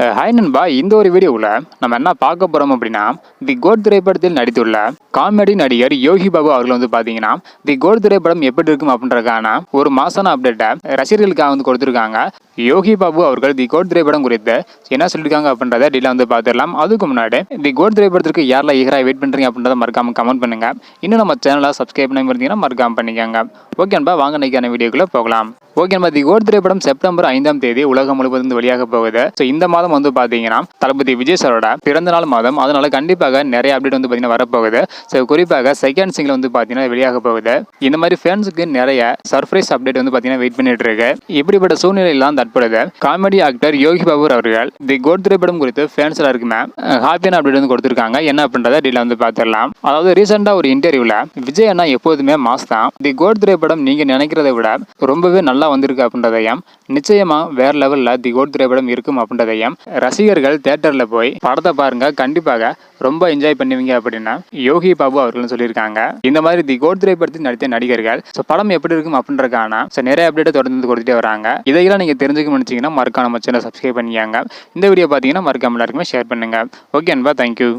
Hi நண்பா, இந்த ஒரு வீடியோவில் நம்ம என்ன பார்க்க போகிறோம் அப்படின்னா, தி கோட் திரைப்படத்தில் நடித்துள்ள காமெடி நடிகர் யோகி பாபு அவர்கள் வந்து பார்த்தீங்கன்னா, தி கோட் திரைப்படம் எப்படி இருக்கும் அப்படின்றதுக்கான ஒரு மாசான அப்டேட்டை ரசிகர்களுக்காக வந்து கொடுத்துருக்காங்க. யோகி பாபு அவர்கள் தி கோட் திரைப்படம் குறித்து என்ன சொல்லியிருக்காங்க அப்படின்றத டீலாக வந்து பார்த்துடலாம். அதுக்கு முன்னாடி தி கோட் திரைப்படத்திற்கு யாரெல்லாம் ஈகராக வெயிட் பண்ணுறீங்க அப்படின்றத மறக்காம கமெண்ட் பண்ணுங்க. இன்னும் நம்ம சேனலை சப்ஸ்கிரைப் பண்ணி இருந்தீங்கன்னா மறக்காம பண்ணிக்கோங்க. ஓகே நண்பா, வாங்க இன்னைக்கான வீடியோக்குள்ளே போகலாம். ஓகே நம்ம தி கோட் திரைப்படம் செப்டம்பர் 5ஆம் தேதி உலகம் முழுவதும் வெளியாக போகுது. ஸோ இந்த மாதம் வந்து பார்த்தீங்கன்னா தளபதி விஜய் சாரோட பிறந்த நாள் மாதம், அதனால கண்டிப்பாக நிறைய அப்டேட் வந்து பார்த்தீங்கன்னா வரப்போகுது. ஸோ குறிப்பாக செகண்ட் சிங்கிள் வந்து பார்த்தீங்கன்னா வெளியாக போகுது. இந்த மாதிரி ஃபேன்ஸுக்கு நிறைய சர்ப்ரைஸ் அப்டேட் வந்து பார்த்தீங்கன்னா வெயிட் பண்ணிட்டு இருக்கு. இப்படிப்பட்ட சூழ்நிலையெல்லாம் தற்பொழுது காமெடி ஆக்டர் யோகி பாபு அவர்கள் தி கோட் திரைப்படம் குறித்து ஃபேன்ஸ் எல்லாருக்குமே ஹாப்பியான அப்டேட் வந்து கொடுத்துருக்காங்க. என்ன அப்படின்றத டீல வந்து பார்த்துடலாம். அதாவது ரீசெண்டாக ஒரு இன்டர்வியூல விஜய் அண்ணா எப்போதுமே மாஸ் தான், தி கோட் திரைப்படம் நீங்க நினைக்கிறத விட ரொம்பவே நல்லா வந்திருக்கு அப்படின்றதையும், நிச்சயமா வேற லெவல்ல தி கோட் திரைப்படம் இருக்கும் அப்படின்றதையும், ரசிகர்கள் தியேட்டர்ல போய் படத்தை பாருங்க, கண்டிப்பாக ரொம்ப என்ஜாய் பண்ணுவீங்க அப்படின்னு யோகி பாபு அவர்கள் சொல்லியிருக்காங்க. இந்த மாதிரி தி கோட் திரைப்படத்தில் நடித்த நடிகர்கள் படம் எப்படி இருக்கும் அப்படின்றதுக்கான நிறைய அப்டேட் தொடர்ந்து கொடுத்துட்டே வராங்க. இதையெல்லாம் நீங்க தெரிஞ்சுக்க நினைச்சீங்கன்னா மறக்காம நம்ம சேனலை சப்ஸ்கிரைப் பண்ணியாங்க. இந்த வீடியோ பார்த்தீங்கன்னா மறக்காம எல்லாருக்குமே ஷேர் பண்ணுங்க. ஓகே அன்பா, தேங்க்யூ.